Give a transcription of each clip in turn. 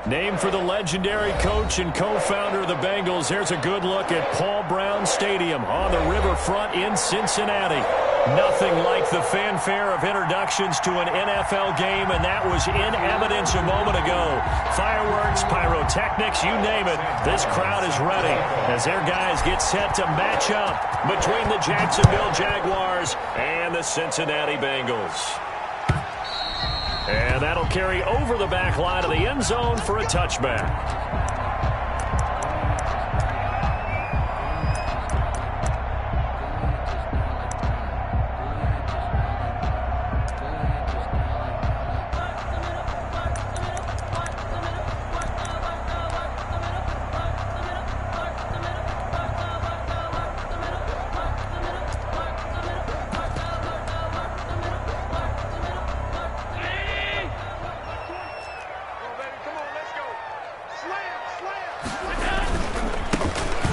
Named for the legendary coach and co-founder of the Bengals, there's a good look at Paul Brown Stadium on the riverfront in Cincinnati. Nothing like the fanfare of introductions to an NFL game, and that was in evidence a moment ago. Fireworks, pyrotechnics, you name it. This crowd is ready as their guys get set to match up between the Jacksonville Jaguars and the Cincinnati Bengals. And that'll carry over the back line of the end zone for a touchback.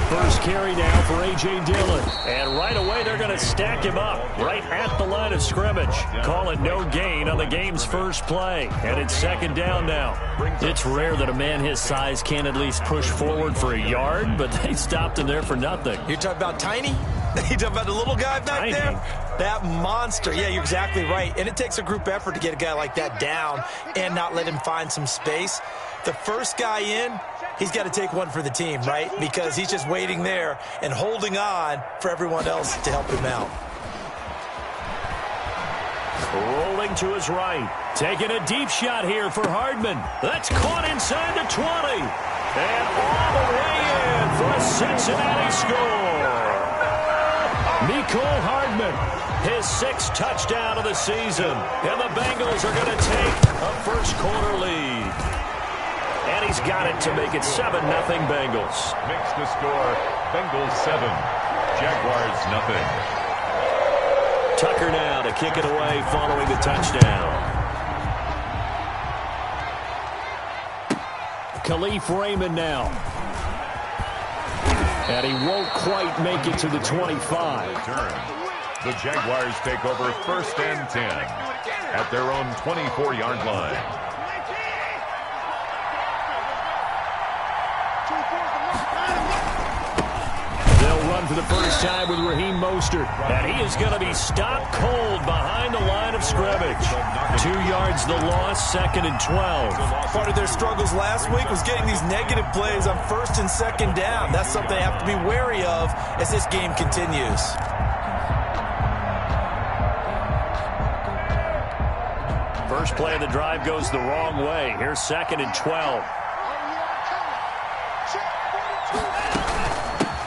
First carry now for A.J. Dillon. And right away, they're going to stack him up right at the line of scrimmage. Call it no gain on the game's first play. And it's second down now. It's rare that a man his size can't at least push forward for a yard, but they stopped him there for nothing. You're talking about Tiny? You talking about the little guy back there? That monster. Yeah, you're exactly right. And it takes a group effort to get a guy like that down and not let him find some space. The first guy in, he's got to take one for the team, right? Because he's just waiting there and holding on for everyone else to help him out. Rolling to his right. Taking a deep shot here for Hardman. That's caught inside the 20. And all the way in for a Cincinnati score. Mecole Hardman, his 6th touchdown of the season. And the Bengals are going to take a first-quarter lead. And he's got it to make it 7-0 Bengals. Makes the score Bengals 7, Jaguars 0. Tucker now to kick it away following the touchdown. Khalif Raymond now. And he won't quite make it to the 25. The Jaguars take over 1st and 10 at their own 24-yard line. For the first time with Raheem Mostert. And he is going to be stopped cold behind the line of scrimmage. 2 yards the loss, 2nd and 12. Part of their struggles last week was getting these negative plays on 1st and 2nd down. That's something they have to be wary of as this game continues. First play of the drive goes the wrong way. Here's 2nd and 12.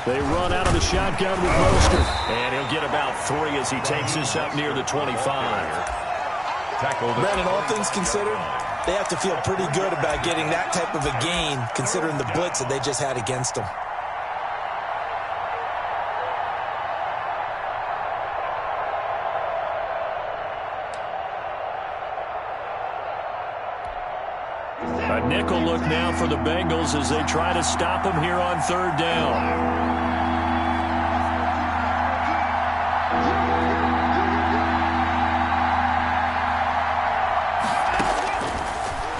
They run out of the shotgun with Mostert. And he'll get about 3 as he takes this up near the 25. Brandon, all things considered, they have to feel pretty good about getting that type of a gain considering the blitz that they just had against them. A nickel look now for the Bengals as they try to stop him here on 3rd down.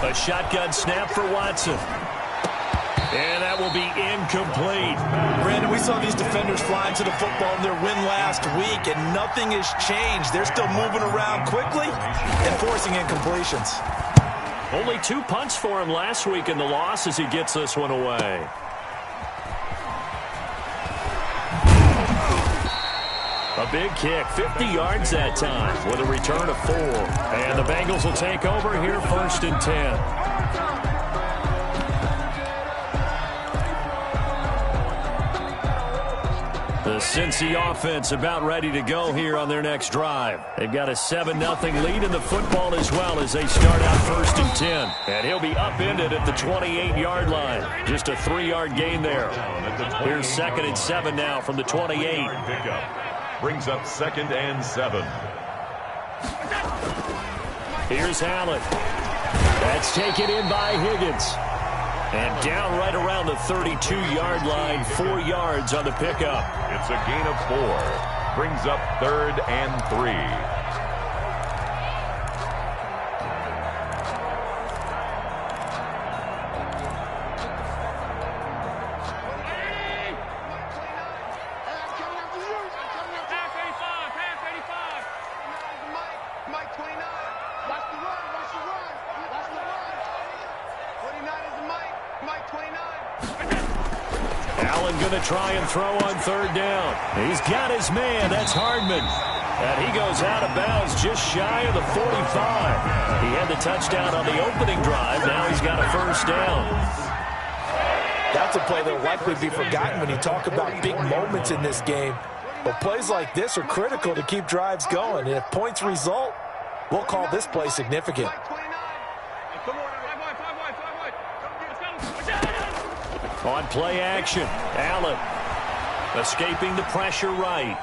A shotgun snap for Watson. And that will be incomplete. Brandon, we saw these defenders flying to the football in their win last week, and nothing has changed. They're still moving around quickly and forcing incompletions. Only 2 punts for him last week in the loss as he gets this one away. A big kick, 50 yards that time with a return of 4. And the Bengals will take over here 1st and 10. The Cincy offense about ready to go here on their next drive. They've got a 7-0 lead in the football as well as they start out 1st and 10. And he'll be upended at the 28-yard line. Just a 3-yard gain there. Here's 2nd and 7 now from the 28. Brings up 2nd and 7. Here's Allen. That's taken in by Higgins. And down right around the 32-yard line, 4 yards on the pickup. It's a gain of 4. Brings up 3rd and 3. Allen going to try and throw on third down. He's got his man. That's Hardman. And he goes out of bounds just shy of the 45. He had the touchdown on the opening drive. Now he's got a first down. That's a play that will likely be forgotten when you talk about big moments in this game. But plays like this are critical to keep drives going. And if points result, we'll call this play significant. On play action, Allen escaping the pressure right.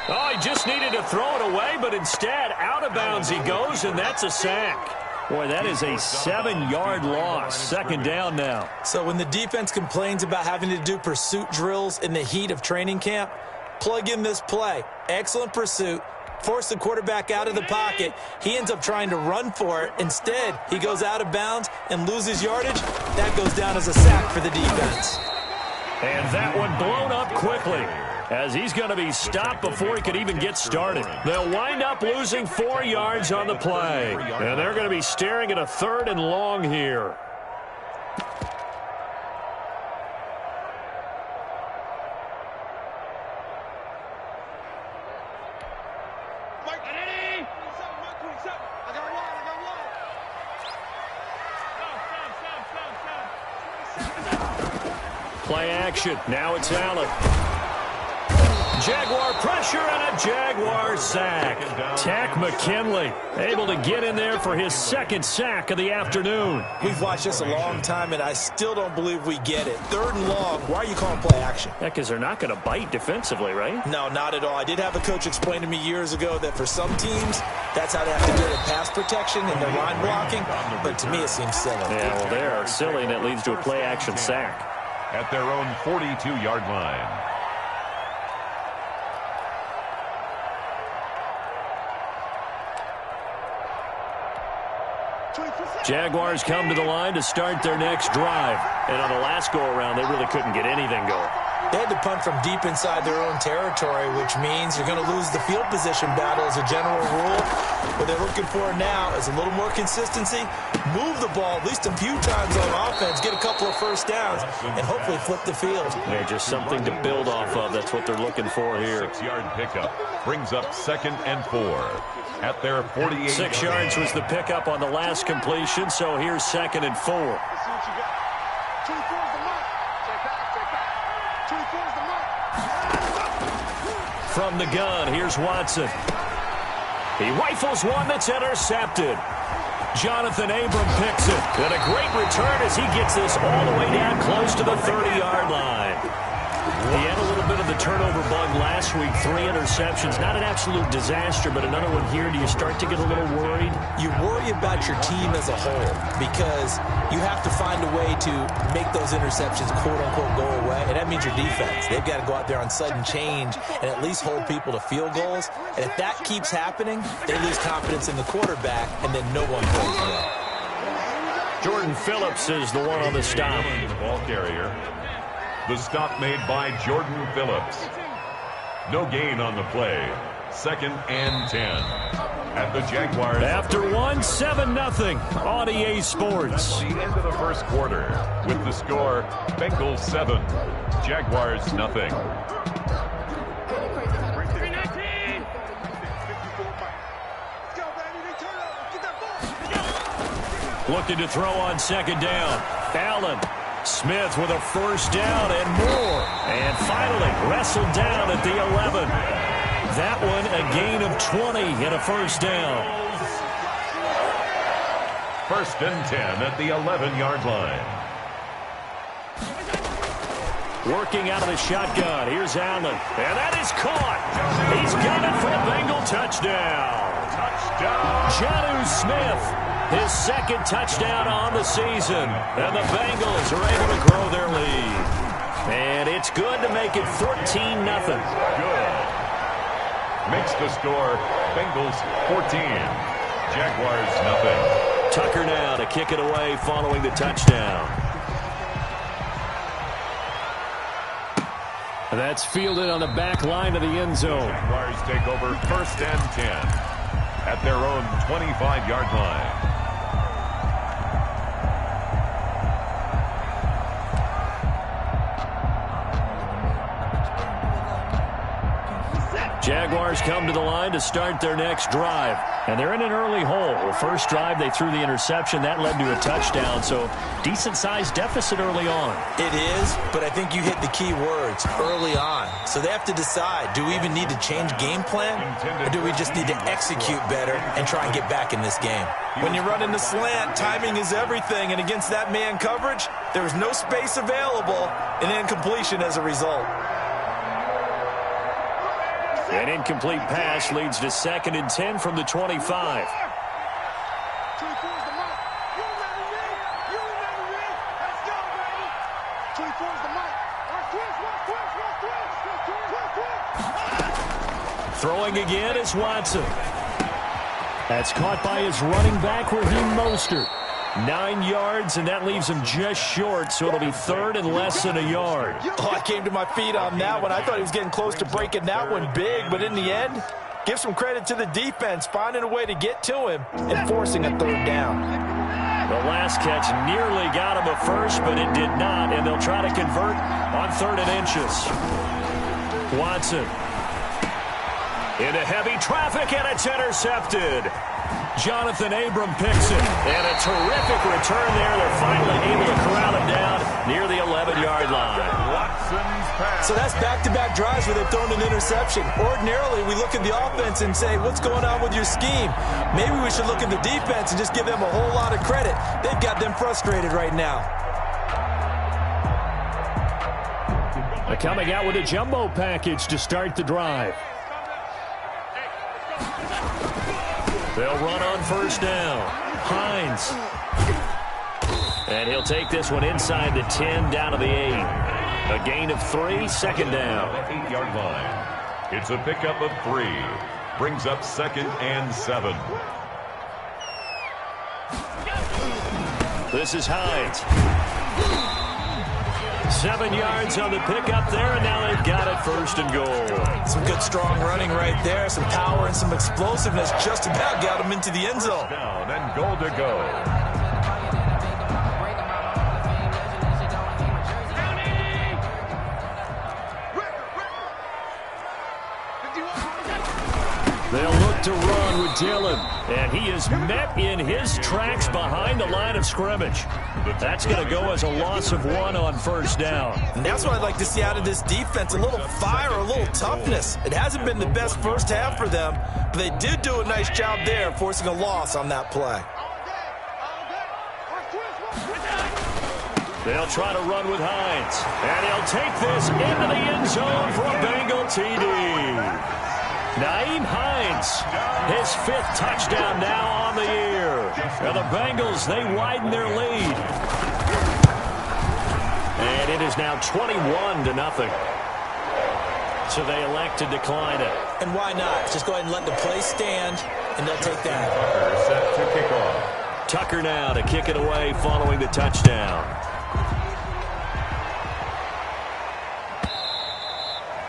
Oh, he just needed to throw it away, but instead, out of bounds he goes, and that's a sack. Boy, that is a 7-yard loss. Second down now. So when the defense complains about having to do pursuit drills in the heat of training camp, plug in this play. Excellent pursuit. Force the quarterback out of the pocket. He ends up trying to run for it. Instead, he goes out of bounds and loses yardage. That goes down as a sack for the defense. And that one blown up quickly, as he's going to be stopped before he could even get started. They'll wind up losing 4 yards on the play. And they're going to be staring at a 3rd and long here. Play action. Now it's Allen. Jaguar pressure and a Jaguar sack. Tack McKinley able to get in there for his 2nd sack of the afternoon. We've watched this a long time, and I still don't believe we get it. 3rd and long. Why are you calling play action? Yeah, because they're not going to bite defensively, right? No, not at all. I did have a coach explain to me years ago that for some teams, that's how they have to deal with pass protection and their line blocking. But to me, it seems silly. Yeah, well, they are silly, and it leads to a play action sack. At their own 42-yard line. Jaguars come to the line to start their next drive. And on the last go-around, they really couldn't get anything going. They had to punt from deep inside their own territory, which means you're going to lose the field position battle as a general rule. What they're looking for now is a little more consistency, move the ball at least a few times on offense, get a couple of first downs, and hopefully flip the field. Yeah, just something to build off of. That's what they're looking for here. 6-yard pickup brings up 2nd and 4 at their 48. 6 yards was the pickup on the last completion, so here's 2nd and 4. From the gun, here's Watson. He rifles one that's intercepted. Jonathan Abram picks it. And a great return as he gets this all the way down close to the 30-yard line. He had a little bit of the turnover bug last week. 3 interceptions. Not an absolute disaster, but another one here. Do you start to get a little worried? You worry about your team as a whole because you have to find a way to make those interceptions, quote-unquote, go away. And that means your defense. They've got to go out there on sudden change and at least hold people to field goals. And if that keeps happening, they lose confidence in the quarterback, and then no one plays well. Jordan Phillips is the one on the stop. The ball carrier. The stop made by Jordan Phillips. No gain on the play. 2nd and 10 at the Jaguars. After 7-0 on EA Sports. The end of the first quarter with the score Bengals 7, Jaguars nothing. Looking to throw on 2nd down. Allen. Smith with a first down and more. And finally wrestled down at the 11. That one a gain of 20 and a first down. 1st and 10 at the 11-yard line. Working out of the shotgun. Here's Allen. And that is caught. He's got it for a Bengal touchdown. Jonnu Smith. His 2nd touchdown on the season. And the Bengals are able to grow their lead. And it's good to make it 14-0. Good. Makes the score Bengals 14, Jaguars nothing. Tucker now to kick it away following the touchdown. And that's fielded on the back line of the end zone. Jaguars take over 1st and 10. at their own 25-yard line. Jaguars come to the line to start their next drive. And they're in an early hole. First drive, they threw the interception. That led to a touchdown. So decent-sized deficit early on. It is, but I think you hit the key words, early on. So they have to decide, do we even need to change game plan? Or do we just need to execute better and try and get back in this game? When you're running the slant, timing is everything. And against that man coverage, there's no space available and incompletion as a result. An incomplete pass leads to 2nd and 10 from the 25. Throwing again is Watson. That's caught by his running back, Raheem Mostert. 9 yards, and that leaves him just short, so it'll be 3rd and less than a yard. Oh, I came to my feet on that one. I thought he was getting close to breaking that one big, but in the end, give some credit to the defense, finding a way to get to him and forcing a 3rd down. The last catch nearly got him a first, but it did not, and they'll try to convert on 3rd and inches. Watson into heavy traffic, and it's intercepted. Jonathan Abram picks it, and a terrific return there. They're finally able to corral him down near the 11-yard line. So that's back-to-back drives where they've thrown an interception. Ordinarily, we look at the offense and say, what's going on with your scheme? Maybe we should look at the defense and just give them a whole lot of credit. They've got them frustrated right now. They're coming out with a jumbo package to start the drive. They'll run on 1st down. Hines. And he'll take this one inside the 10 down to the 8. A gain of 3, 2nd down. 8-yard line. It's a pickup of 3. Brings up 2nd and 7. This is Hines. 7 yards on the pickup there, and now they've got it 1st and goal. Some good, strong running right there. Some power and some explosiveness just about got him into the end zone. Down and goal to go. They'll look to run with Dillon, and he is met in his tracks behind the line of scrimmage. That's going to go as a loss of 1 on 1st down. And that's what I'd like to see out of this defense, a little fire, a little toughness. It hasn't been the best first half for them, but they did do a nice job there, forcing a loss on that play. They'll try to run with Hines, and he'll take this into the end zone for a Bengal TD. Nyheim Hines, his 5th touchdown now on the year. And the Bengals, they widen their lead. And it is now 21-0. So they elect to decline it. And why not? Just go ahead and let the play stand, and they'll take that. Tucker set to kick off. Tucker now to kick it away following the touchdown.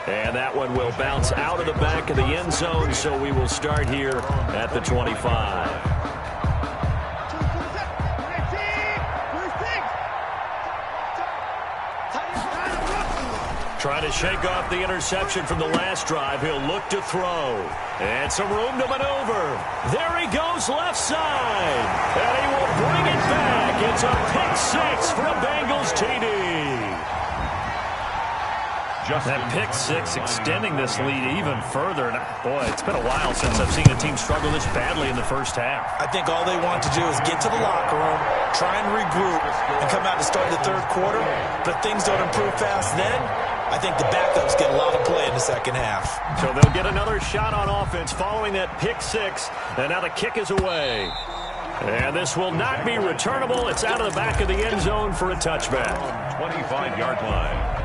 And that one will bounce out of the back of the end zone, so we will start here at the 25. Trying to shake off the interception from the last drive. He'll look to throw. And some room to maneuver. There he goes left side. And he will bring it back. It's a pick 6 for a Bengals TD. That pick 6 extending this lead even further. And boy, it's been a while since I've seen a team struggle this badly in the first half. I think all they want to do is get to the locker room, try and regroup, and come out to start the 3rd quarter. But if things don't improve fast then, I think the backups get a lot of play in the 2nd half. So they'll get another shot on offense following that pick 6. And now the kick is away. And this will not be returnable. It's out of the back of the end zone for a touchback. 25-yard line.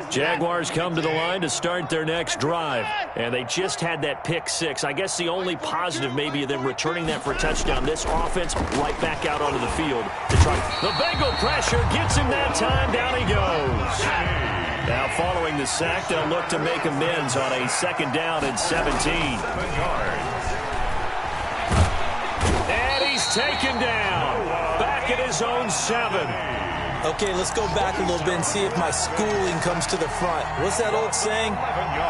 Jaguars come to the line to start their next drive. And they just had that pick 6. I guess the only positive maybe of them returning that for a touchdown. This offense right back out onto the field to try. The Bengal pressure gets him that time. Down he goes. Now following the sack, they'll look to make amends on a 2nd down and 17. And he's taken down. Back at his own 7. Okay, let's go back a little bit and see if my schooling comes to the front. What's that old saying?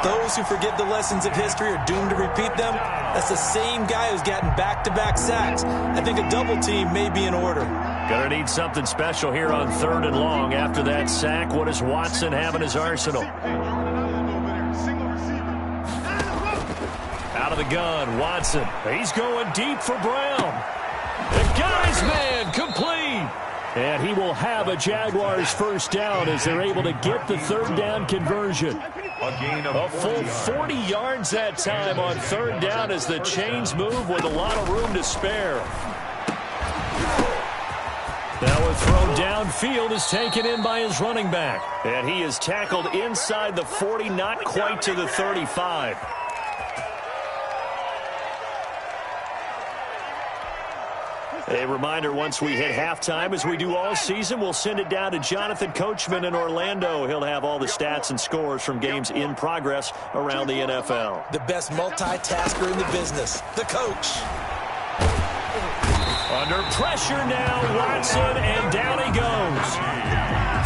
Those who forget the lessons of history are doomed to repeat them. That's the same guy who's gotten back-to-back sacks. I think a double team may be in order. Gonna need something special here on 3rd and long. After that sack, what does Watson have in his arsenal? Out of the gun, Watson. He's going deep for Brown. The guy's man, complete. And he will have a Jaguars 1st down as they're able to get the 3rd down conversion. A full 40 yards that time on 3rd down as the chains move with a lot of room to spare. Now a throw downfield is taken in by his running back. And he is tackled inside the 40, not quite to the 35. A reminder, once we hit halftime, as we do all season, we'll send it down to Jonathan Coachman in Orlando. He'll have all the stats and scores from games in progress around the NFL. The best multitasker in the business, the coach. Under pressure now, Watson, and down he goes.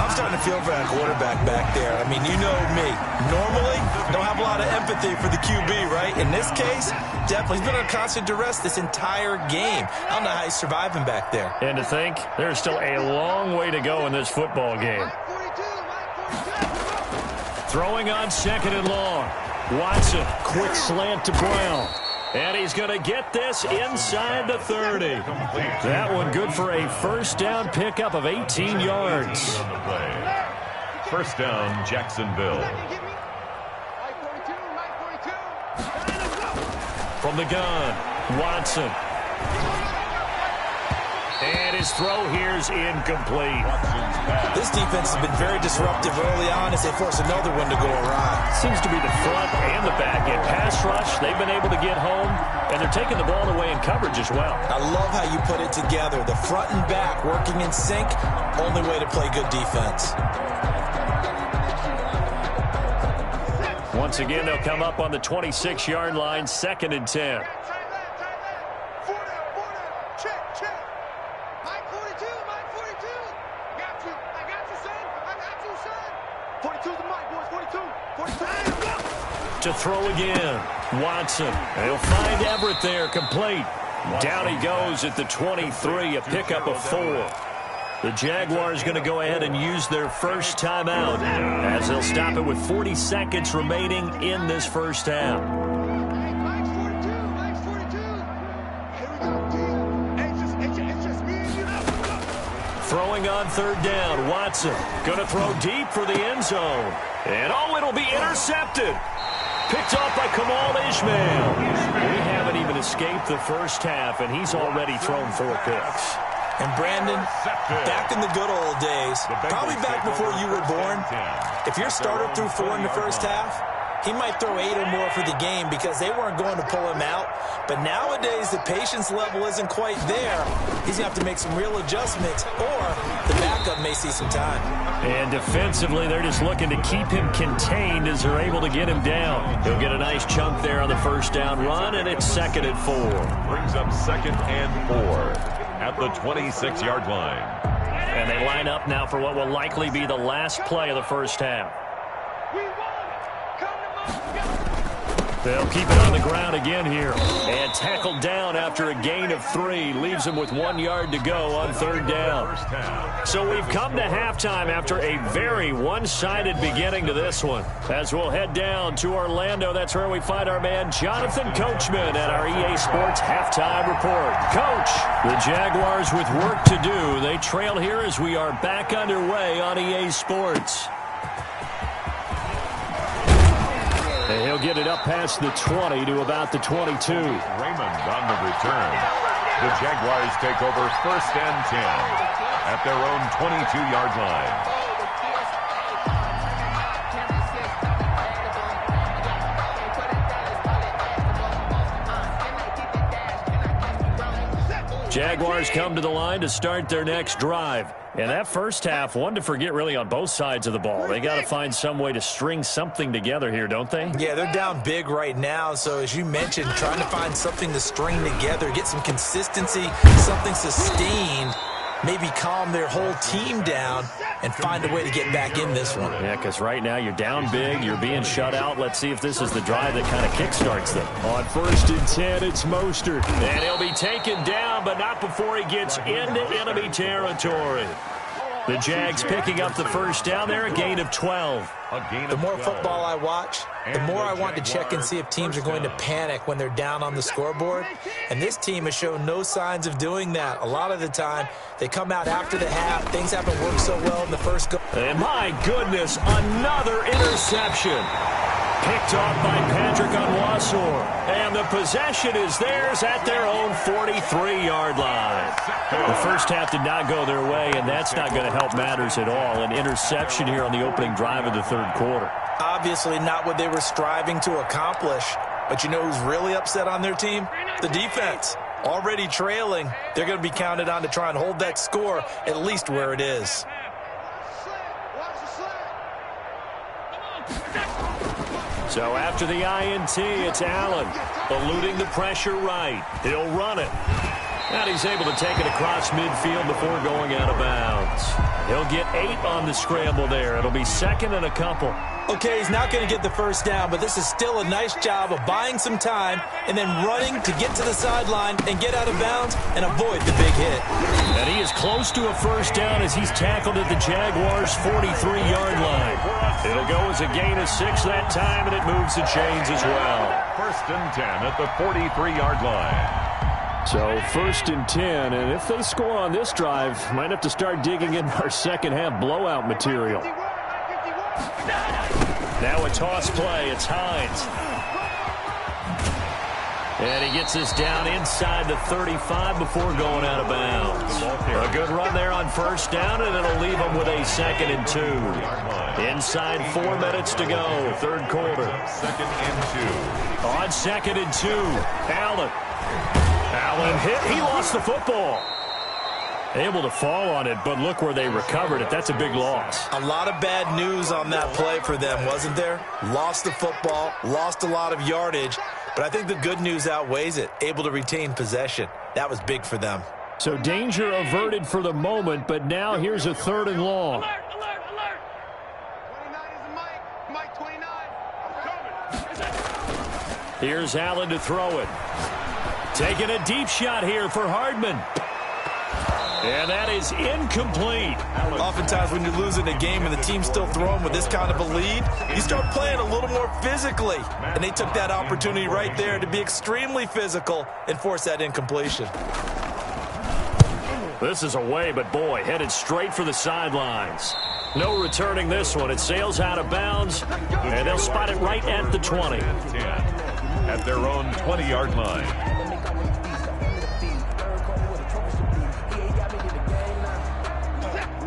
I'm starting to feel for that quarterback back there. I mean, you know me. Normally, don't have a lot of empathy for the QB, right? In this case, definitely. He's been under constant duress this entire game. I don't know how he's surviving back there. And to think, there's still a long way to go in this football game. Throwing on 2nd and long. Watson, quick slant to Brown. And he's going to get this inside the 30. That one good for a 1st down pickup of 18 yards. 1st down, Jacksonville. From the gun, Watson. And his throw here's incomplete. This defense has been very disruptive early on as they force another one to go awry. Seems to be the front and the back end. Pass rush, they've been able to get home, and they're taking the ball away in coverage as well. I love how you put it together. The front and back working in sync, only way to play good defense. Once again, they'll come up on the 26-yard line, 2nd and 10. To throw again, Watson. They'll find Everett there, complete. Down he goes at the 23, a pickup of 4. The Jaguars going to go ahead and use their first timeout as they'll stop it with 40 seconds remaining in this 1st half. Throwing on 3rd down, Watson going to throw deep for the end zone. And oh, it'll be intercepted. Picked off by Kamal Ishmael. We haven't even escaped the 1st half, and he's already thrown 4 picks. And Brandon, back in the good old days, probably back before you were born, if your starter threw 4 in the 1st half, he might throw 8 or more for the game because they weren't going to pull him out. But nowadays, the patience level isn't quite there. He's going to have to make some real adjustments, or the backup may see some time. And defensively, they're just looking to keep him contained as they're able to get him down. He'll get a nice chunk there on the 1st down run, and it's 2nd and 4. Brings up 2nd and 4 at the 26-yard line. And they line up now for what will likely be the last play of the 1st half. They'll keep it on the ground again here. And tackled down after a gain of 3. Leaves him with 1 yard to go on 3rd down. So we've come to halftime after a very one-sided beginning to this one. As we'll head down to Orlando, that's where we find our man Jonathan Coachman at our EA Sports Halftime Report. Coach, the Jaguars with work to do. They trail here as we are back underway on EA Sports. And he'll get it up past the 20 to about the 22. Raymond on the return. The Jaguars take over 1st and 10 at their own 22-yard line. Jaguars come to the line to start their next drive. And that first half, one to forget really on both sides of the ball. They got to find some way to string something together here, don't they? Yeah, they're down big right now. So as you mentioned, trying to find something to string together, get some consistency, something sustained, maybe calm their whole team down and find a way to get back in this one. Yeah, because right now you're down big, you're being shut out. Let's see if this is the drive that kind of kickstarts them. On 1st and 10, it's Mostert. And he'll be taken down, but not before he gets into enemy territory. The Jags picking up the first down there, a gain of 12. The more football I watch, the more I want to check and see if teams are going to panic when they're down on the scoreboard. And this team has shown no signs of doing that. A lot of the time, they come out after the half. Things haven't worked so well in the first go. And my goodness, another interception. Picked off by Patrick Onwuasor. And the possession is theirs at their own 43-yard line. The first half did not go their way, and that's not going to help matters at all. An interception here on the opening drive of the third quarter. Obviously not what they were striving to accomplish. But you know who's really upset on their team? The defense. Already trailing. They're going to be counted on to try and hold that score at least where it is. So after the INT, it's Allen, eluding the pressure right. He'll run it. And he's able to take it across midfield before going out of bounds. He'll get 8 on the scramble there. It'll be second and a couple. Okay, he's not going to get the first down, but this is still a nice job of buying some time and then running to get to the sideline and get out of bounds and avoid the big hit. And he is close to a first down as he's tackled at the Jaguars' 43-yard line. It'll go as a gain of 6 that time, and it moves the chains as well. 1st and 10 at the 43-yard line. So 1st and 10, and if they score on this drive, might have to start digging in our second half blowout material. Now a toss play. It's Hines. And he gets this down inside the 35 before going out of bounds. A good run there on first down, and it'll leave him with a 2nd and 2. Inside 4 minutes to go, third quarter. 2nd and 2. On 2nd and 2, Allen hit. He lost the football. Able to fall on it, but look where they recovered it. That's a big loss. A lot of bad news on that play for them, wasn't there? Lost the football, lost a lot of yardage, but I think the good news outweighs it. Able to retain possession. That was big for them. So danger averted for the moment, but now here's a 3rd and long. Alert, alert, alert. 29 is the Mike 29. I'm coming. Here's Allen to throw it. Taking a deep shot here for Hardman. And that is incomplete. Oftentimes when you're losing a game and the team's still throwing with this kind of a lead, you start playing a little more physically. And they took that opportunity right there to be extremely physical and force that incompletion. This is away, but boy, headed straight for the sidelines. No returning this one. It sails out of bounds, and they'll spot it right at the 20. 10 at their own 20-yard line.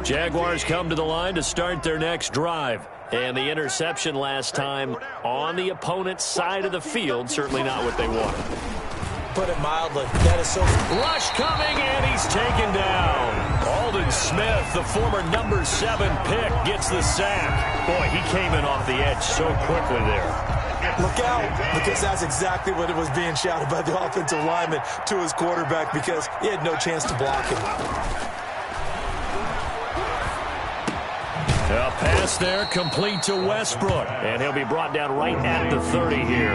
Jaguars come to the line to start their next drive. And the interception last time on the opponent's side of the field, certainly not what they wanted. Put it mildly, that is so... Rush coming, and he's taken down. Alden Smith, the former number 7 pick, gets the sack. Boy, he came in off the edge so quickly there. Look out, because that's exactly what it was being shouted by the offensive lineman to his quarterback because he had no chance to block him. A pass there complete to Westbrook, and he'll be brought down right at the 30 here.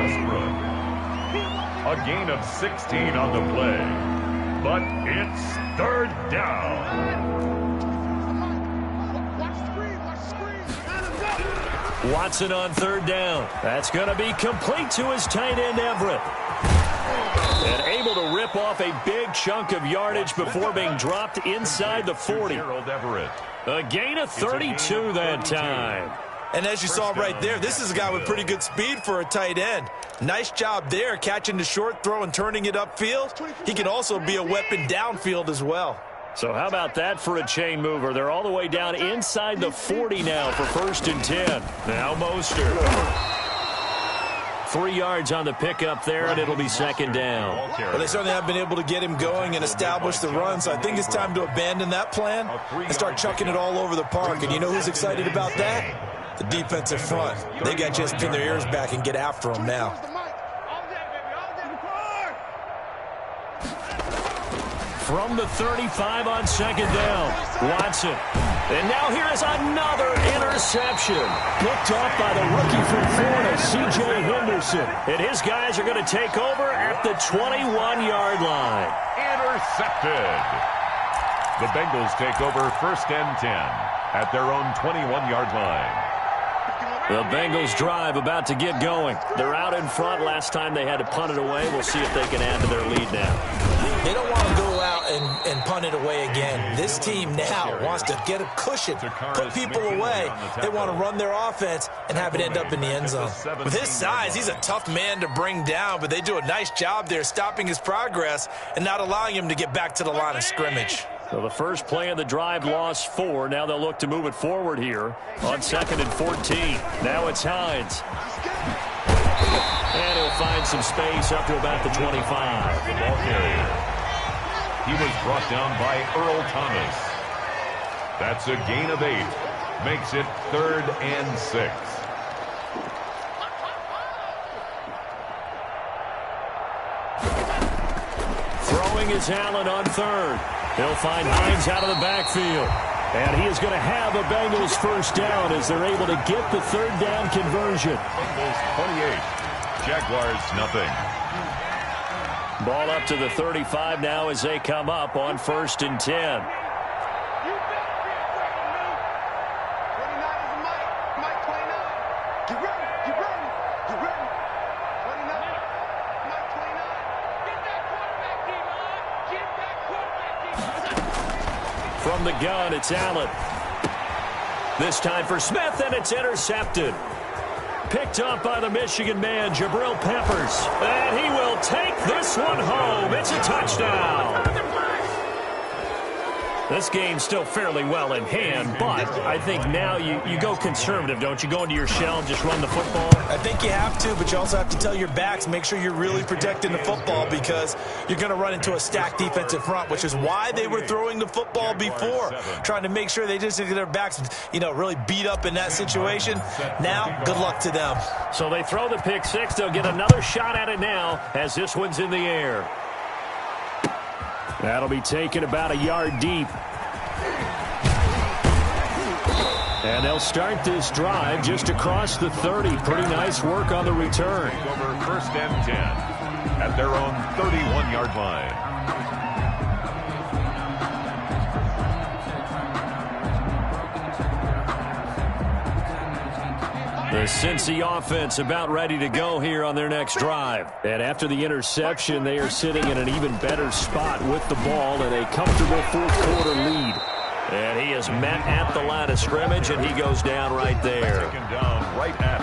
A gain of 16 on the play, but it's 3rd down. Watson on 3rd down. That's going to be complete to his tight end, Everett. And able to rip off a big chunk of yardage before being dropped inside the 40. A gain of 32 that time. And as you saw right there, this is a guy with pretty good speed for a tight end. Nice job there, catching the short throw and turning it upfield. He can also be a weapon downfield as well. So how about that for a chain mover? They're all the way down inside the 40 now for 1st and 10. Now Mostert. 3 yards on the pickup there, and it'll be second down. Well, they certainly have been able to get him going and establish the run, so I think it's time to abandon that plan and start chucking it all over the park. And you know who's excited about that? The defensive front. They got to just pin their ears back and get after him now. From the 35 on second down, Watson. And now here is another interception. Picked up by the rookie from Florida, C.J. Henderson. And his guys are going to take over at the 21-yard line. Intercepted. The Bengals take over first and 10 at their own 21-yard line. The Bengals drive about to get going. They're out in front. Last time they had to punt it away. We'll see if they can add to their lead now. They don't want to go out and punt it away again. This team now wants to get a cushion, put people away. They want to run their offense and have it end up in the end zone. With his size, he's a tough man to bring down, but they do a nice job there stopping his progress and not allowing him to get back to the line of scrimmage. So the first play of the drive lost 4. Now they'll look to move it forward here on 2nd and 14. Now it's Hines. And he'll find some space up to about the 25. The ball carrier. He was brought down by Earl Thomas. That's a gain of 8. Makes it 3rd and 6. Throwing is Allen on 3rd. He'll find Hines out of the backfield. And he is going to have a Bengals first down as they're able to get the 3rd down conversion. Bengals 28. Jaguars nothing. Ball up to the 35 now as they come up on 1st and 10. From the gun, it's Allen. This time for Smith, and it's intercepted. Picked up by the Michigan man, Jabril Peppers. And he will take this one home. It's a touchdown. This game's still fairly well in hand, but I think now you go conservative, don't you? Go into your shell and just run the football? I think you have to, but you also have to tell your backs, make sure you're really protecting the football because you're going to run into a stacked defensive front, which is why they were throwing the football before, trying to make sure they just get their backs, really beat up in that situation. Now, good luck to them. So they throw the pick 6. They'll get another shot at it now as this one's in the air. That'll be taken about a yard deep. And they'll start this drive just across the 30. Pretty nice work on the return. Over 1st and 10 at their own 31-yard line. The Cincy offense about ready to go here on their next drive. And after the interception, they are sitting in an even better spot with the ball and a comfortable 4th quarter lead. And he is met at the line of scrimmage, and he goes down right there.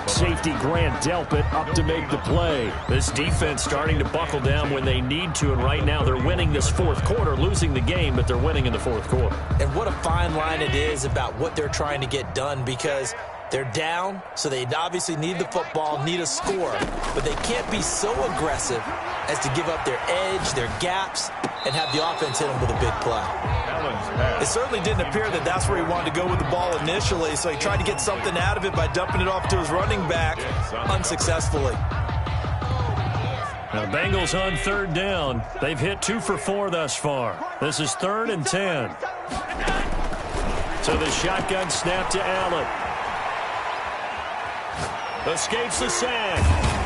Safety Grant Delpit up to make the play. This defense starting to buckle down when they need to, and right now they're winning this 4th quarter, losing the game, but they're winning in the 4th quarter. And what a fine line it is about what they're trying to get done because they're down, so they obviously need the football, need a score, but they can't be so aggressive as to give up their edge, their gaps, and have the offense hit them with a big play. It certainly didn't appear that that's where he wanted to go with the ball initially, so he tried to get something out of it by dumping it off to his running back unsuccessfly. Now, Bengals on 3rd down. They've hit 2 for 4 thus far. This is 3rd and 10. So the shotgun snap to Allen. Escapes the sack,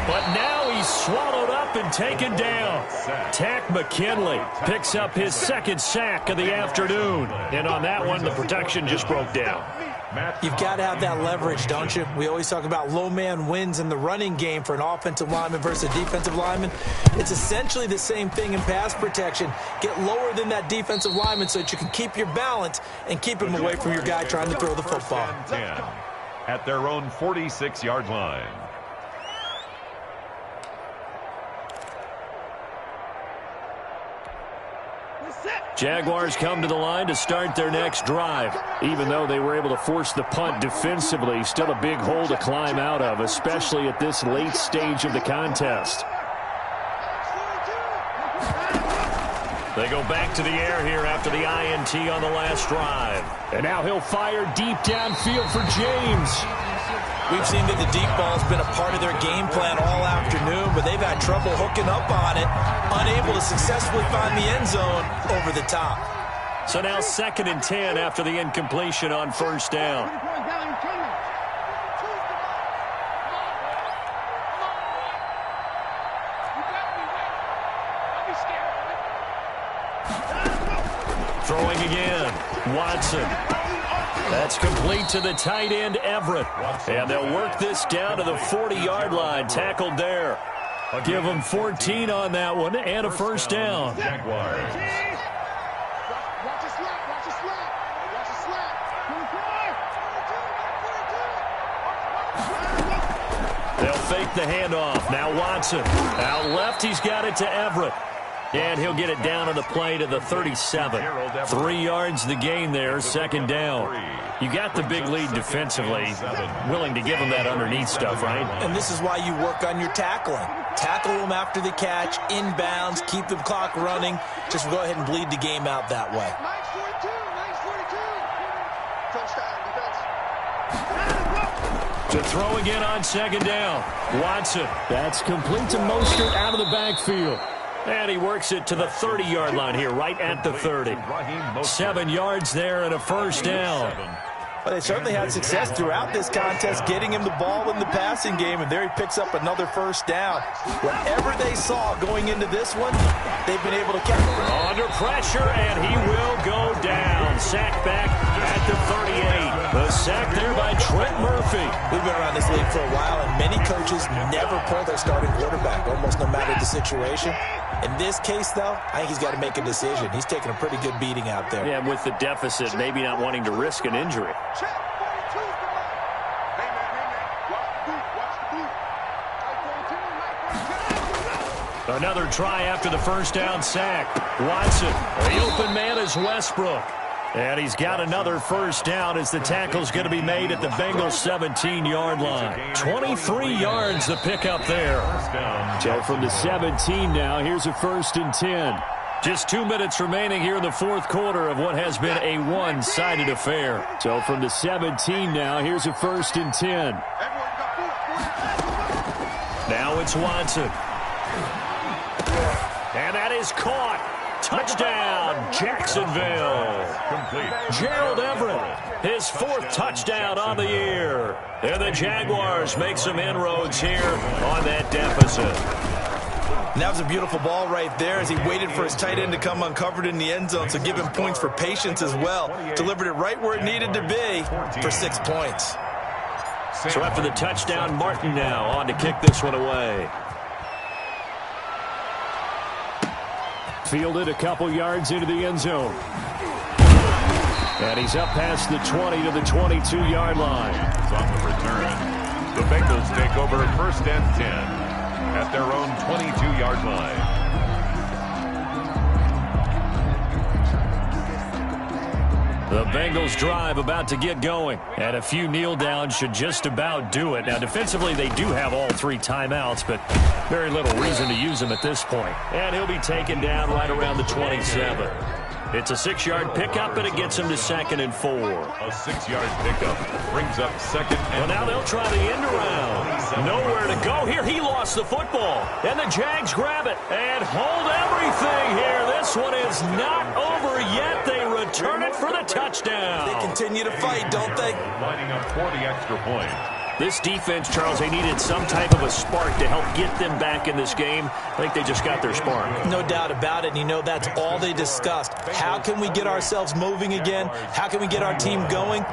but now he's swallowed up and taken down. Tack McKinley picks up his 2nd sack of the afternoon. And on that one, the protection just broke down. You've got to have that leverage, don't you? We always talk about low man wins in the running game for an offensive lineman versus a defensive lineman. It's essentially the same thing in pass protection. Get lower than that defensive lineman so that you can keep your balance and keep him away from your guy trying to throw the football. At their own 46-yard line. Jaguars come to the line to start their next drive. Even though they were able to force the punt defensively, still a big hole to climb out of, especially at this late stage of the contest. They go back to the air here after the INT on the last drive. And now he'll fire deep downfield for James. We've seen that the deep ball's been a part of their game plan all afternoon, but they've had trouble hooking up on it, unable to successfully find the end zone over the top. So now 2nd and 10 after the incompletion on first down. Throwing again, Watson. That's complete to the tight end, Everett. And they'll work this down to the 40-yard line, tackled there. Give them 14 on that one and a first down. Jaguars. They'll fake the handoff. Now Watson. Out left, he's got it to Everett. And he'll get it down on the play to the 37. 3 yards the gain there, 2nd down. You got the big lead defensively. Willing to give them that underneath stuff, right? And this is why you work on your tackling. Tackle them after the catch, inbounds, keep the clock running. Just go ahead and bleed the game out that way. To throw again on 2nd down. Watson. That's complete to Mostert out of the backfield. And he works it to the 30-yard line here, right at the 30. 7 yards there and a first down. Well, they certainly had success throughout this contest getting him the ball in the passing game, and there he picks up another first down. Whatever they saw going into this one, they've been able to catch it. Under pressure, and he will go down. Sack back at the 38. The sack there by Trent Murphy. We've been around this league for a while, and many coaches never pull their starting quarterback, almost no matter the situation. In this case, though, I think he's got to make a decision. He's taking a pretty good beating out there. Yeah, with the deficit, maybe not wanting to risk an injury. Another try after the first down sack. Watson, the open man is Westbrook. And he's got another first down as the tackle's going to be made at the Bengals 17-yard line. 23 yards the pickup there. So from the 17 now, here's a 1st and 10. Just 2 minutes remaining here in the 4th quarter of what has been a one-sided affair. So from the 17 now, here's a 1st and 10. Now it's Watson. And that is caught. Touchdown, Jacksonville. Gerald Everett, his 4th touchdown on the year. And the Jaguars make some inroads here on that deficit. And that was a beautiful ball right there as he waited for his tight end to come uncovered in the end zone, so give him points for patience as well. Delivered it right where it needed to be for 6 points. So after the touchdown, Martin now on to kick this one away. Fielded a couple yards into the end zone. And he's up past the 20 to the 22-yard line. On the return, the Bengals take over 1st and 10 at their own 22-yard line. The Bengals drive about to get going. And a few kneel downs should just about do it. Now, defensively, they do have all 3 timeouts, but very little reason to use them at this point. And he'll be taken down right around the 27. It's a 6-yard pickup, and it gets him to 2nd and 4. A 6-yard pickup brings up 2nd and 4. Well, now they'll try the end around. Nowhere to go here. He lost the football. And the Jags grab it and hold everything here. This one is not over yet. They return it for the touchdown. They continue to fight, don't they? Lining up for the extra point. This defense, Charles, they needed some type of a spark to help get them back in this game. I think they just got their spark. No doubt about it, and you know that's all they discussed. How can we get ourselves moving again? How can we get our team going?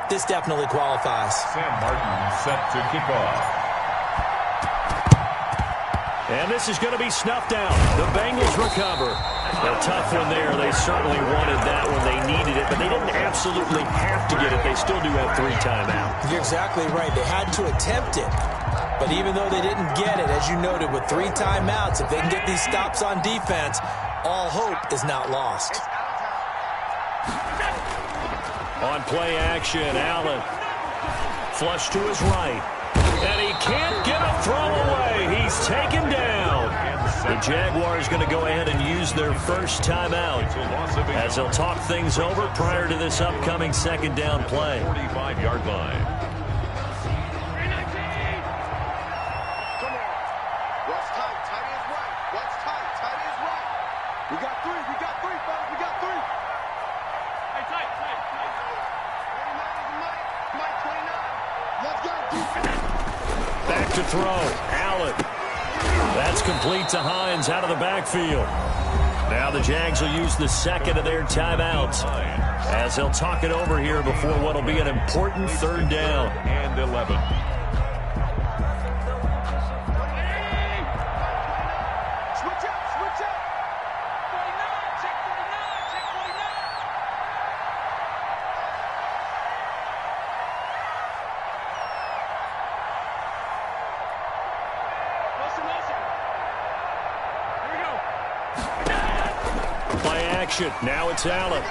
This definitely qualifies. Sam Martin set to kick off. And this is going to be snuffed out. The Bengals recover. A tough one there. They certainly wanted that when they needed it, but they didn't absolutely have to get it. They still do have 3 timeouts. You're exactly right. They had to attempt it. But even though they didn't get it, as you noted, with 3 timeouts, if they can get these stops on defense, all hope is not lost. On play action, Allen. Flush to his right. And he can't get a throw away. He's taken down. The Jaguars going to go ahead and use their first timeout as they'll talk things over prior to this upcoming second down play. 45-yard line. We got three, fellas, we got three. Hey, tight. 29 is Mike 29. Let's go. Back to throw, Allen. That's complete to Hines out of the backfield. Now the Jags will use the second of their timeouts as they'll talk it over here before what will be an important third down. And 11. Now it's Allen.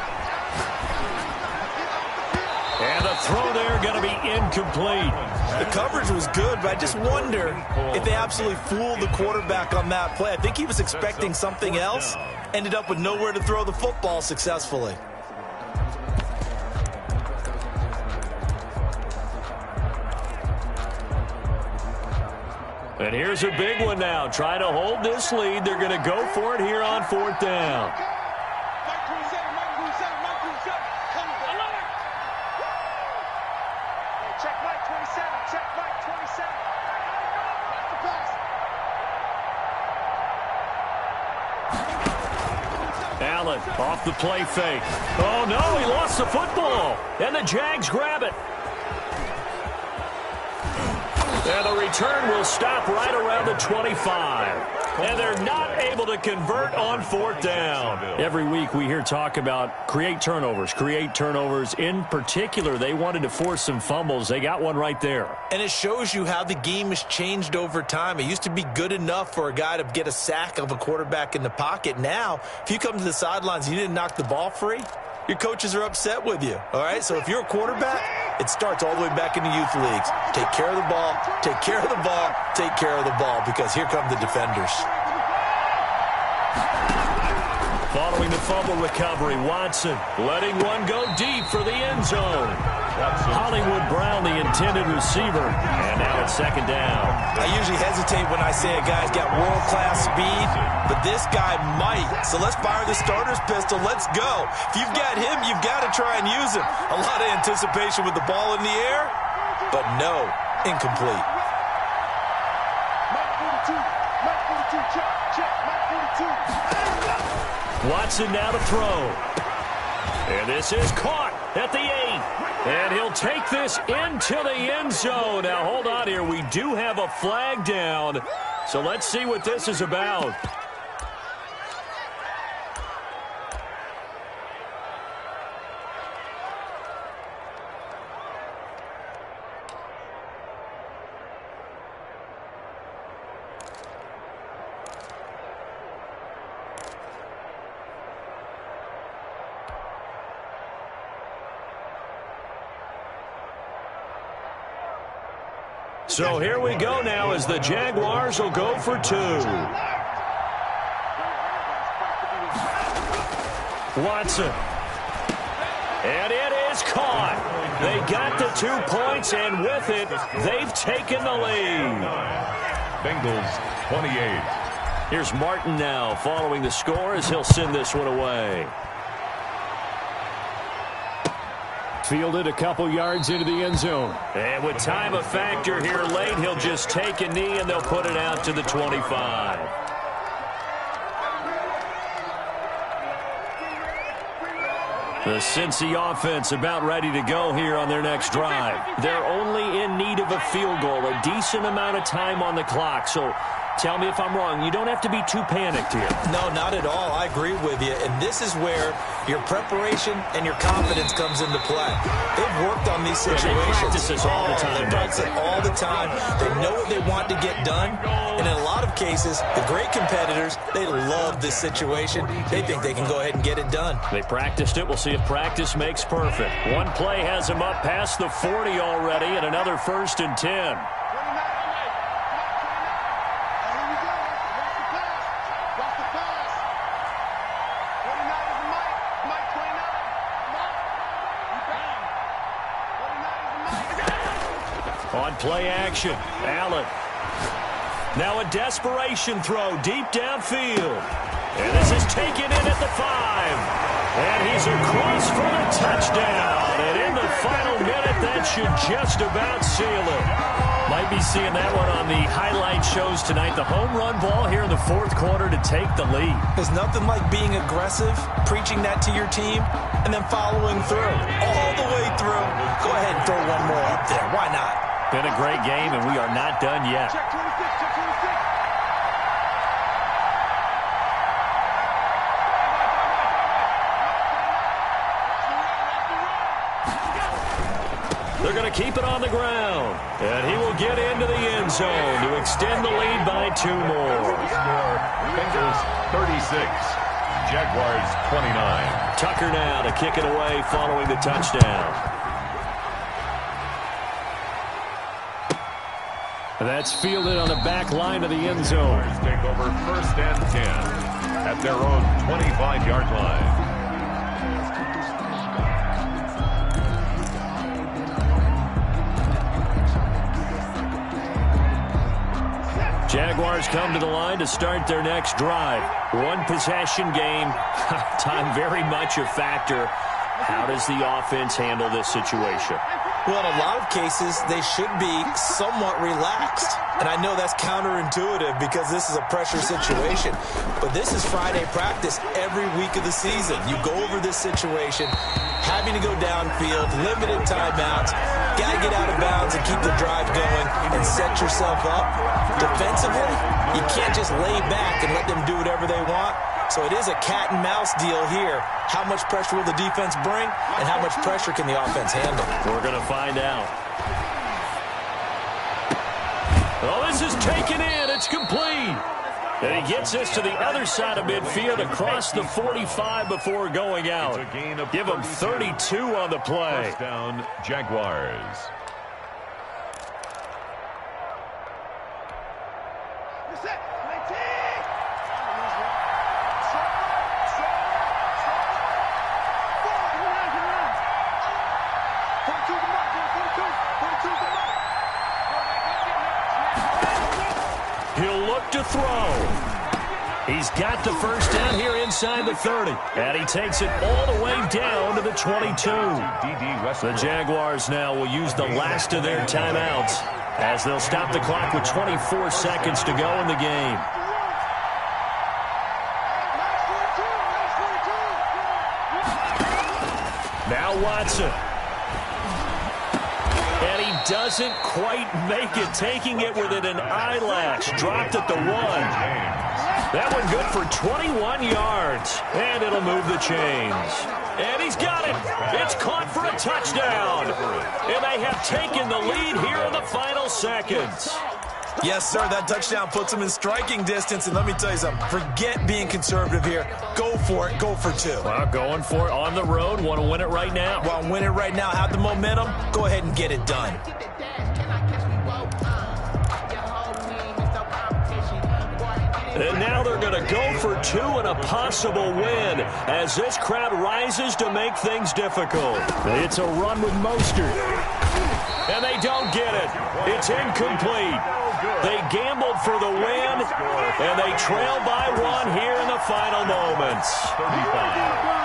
And the throw there going to be incomplete. The coverage was good, but I just wonder if they absolutely fooled the quarterback on that play. I think he was expecting something else. Ended up with nowhere to throw the football successfully. And here's a big one now. Trying to hold this lead. They're going to go for it here on fourth down. Allen off the play fake. Oh, no, he lost the football. And the Jags grab it. And the return will stop right around the 25. And they're not able to convert on fourth down. Every week we hear talk about create turnovers. In particular, they wanted to force some fumbles. They got one right there. And it shows you how the game has changed over time. It used to be good enough for a guy to get a sack of a quarterback in the pocket. Now, if you come to the sidelines and you didn't knock the ball free, your coaches are upset with you. All right, so if you're a quarterback, it starts all the way back in the youth leagues. Take care of the ball, take care of the ball, take care of the ball, because here come the defenders. Following the fumble recovery, Watson letting one go deep for the end zone. Hollywood Brown, the intended receiver, and now it's second down. I usually hesitate when I say a guy's got world-class speed, but this guy might. So let's fire the starter's pistol. Let's go. If you've got him, you've got to try and use him. A lot of anticipation with the ball in the air, but no, incomplete. Mike 42, check, Mike 42. Watson now to throw. And this is caught at the 8. And he'll take this into the end zone. Now, hold on here. We do have a flag down. So let's see what this is about. So here we go now as the Jaguars will go for 2. Watson. And it is caught. They got the 2 points, and with it, they've taken the lead. Bengals 28. Here's Martin now following the score as he'll send this one away. Fielded a couple yards into the end zone. And with time a factor here late, he'll just take a knee and they'll put it out to the 25. The Cincy offense about ready to go here on their next drive. They're only in need of a field goal, a decent amount of time on the clock. So Tell me if I'm wrong. You don't have to be too panicked here. No, not at all. I agree with you. And this is where your preparation and your confidence comes into play. They've worked on these situations. They practice this all the time. They practice it all the time. They know what they want to get done. And in a lot of cases, the great competitors, they love this situation. They think they can go ahead and get it done. They practiced it. We'll see if practice makes perfect. One play has them up past the 40 already, and another 1st and 10. On play action, Allen. Now a desperation throw deep downfield. And this is taken in at the 5. And he's across for the touchdown. And in the final minute, that should just about seal it. Might be seeing that one on the highlight shows tonight. The home run ball here in the 4th quarter to take the lead. There's nothing like being aggressive, preaching that to your team, and then following through. All the way through. Go ahead and throw one more up there. Why not? Been a great game, and we are not done yet. Check 26, check 26. They're going to keep it on the ground. And he will get into the end zone to extend the lead by 2 more. Bengals 36, Jaguars 29. Tucker now to kick it away following the touchdown. That's fielded on the back line of the end zone. Take over 1st and 10 at their own 25-yard line. Jaguars come to the line to start their next drive. 1 possession game. Time very much a factor. How does the offense handle this situation? Well, in a lot of cases, they should be somewhat relaxed. And I know that's counterintuitive because this is a pressure situation. But this is Friday practice every week of the season. You go over this situation, having to go downfield, limited timeouts, got to get out of bounds and keep the drive going and set yourself up. Defensively, you can't just lay back and let them do whatever they want. So it is a cat and mouse deal here. How much pressure will the defense bring, and how much pressure can the offense handle? We're going to find out. Oh, this is taken in. It's complete. And he gets this to the other side of midfield across the 45 before going out. Give him 32 on the play. First down, Jaguars. He'll look to throw. He's got the first down here inside the 30. And he takes it all the way down to the 22. The Jaguars now will use the last of their timeouts as they'll stop the clock with 24 seconds to go in the game. Now Watson. And he doesn't quite make it, taking it within an eyelash. Dropped at the 1. That one good for 21 yards. And it'll move the chains. And he's got it. It's caught for a touchdown. And they have taken the lead here in the final seconds. Yes, sir, that touchdown puts them in striking distance. And let me tell you something, forget being conservative here. Go for it, go for 2. Well, going for it on the road. Want to win it right now. Want to win it right now, have the momentum, go ahead and get it done. And now they're going to go for 2 and a possible win as this crowd rises to make things difficult. It's a run with Mostert. And they don't get it. It's incomplete. They gambled for the win, and they trail by 1 here in the final moments. 35.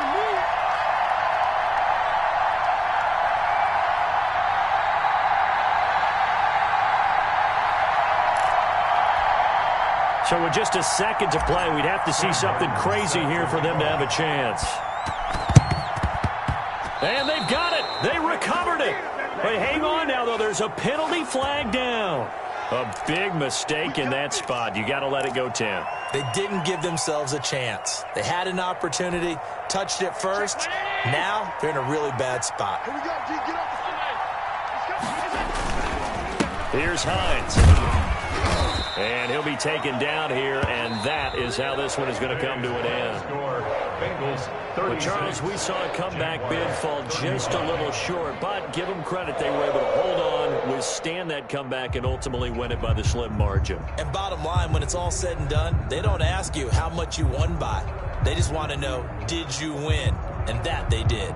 So with just a second to play, we'd have to see something crazy here for them to have a chance. And they've got it. They recovered it. But hang on now, though. There's a penalty flag down. A big mistake in that spot. You got to let it go 10. They didn't give themselves a chance. They had an opportunity, touched it first. Now they're in a really bad spot. Here we go, G. Get up. Here's Hines. And he'll be taken down here, and that is how this one is going to come to an end. But Charles, we saw a comeback bid fall just a little short, but give them credit. They were able to hold on, withstand that comeback, and ultimately win it by the slim margin. And bottom line, when it's all said and done, they don't ask you how much you won by. They just want to know, did you win? And that they did.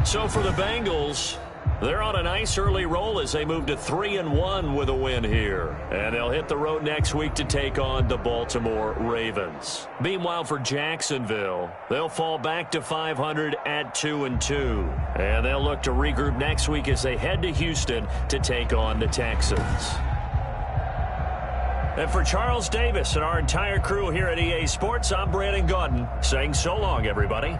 So for the Bengals, they're on a nice early roll as they move to 3-1 with a win here. And they'll hit the road next week to take on the Baltimore Ravens. Meanwhile, for Jacksonville, they'll fall back to 500 at 2-2. And they'll look to regroup next week as they head to Houston to take on the Texans. And for Charles Davis and our entire crew here at EA Sports, I'm Brandon Gaudin saying so long, everybody.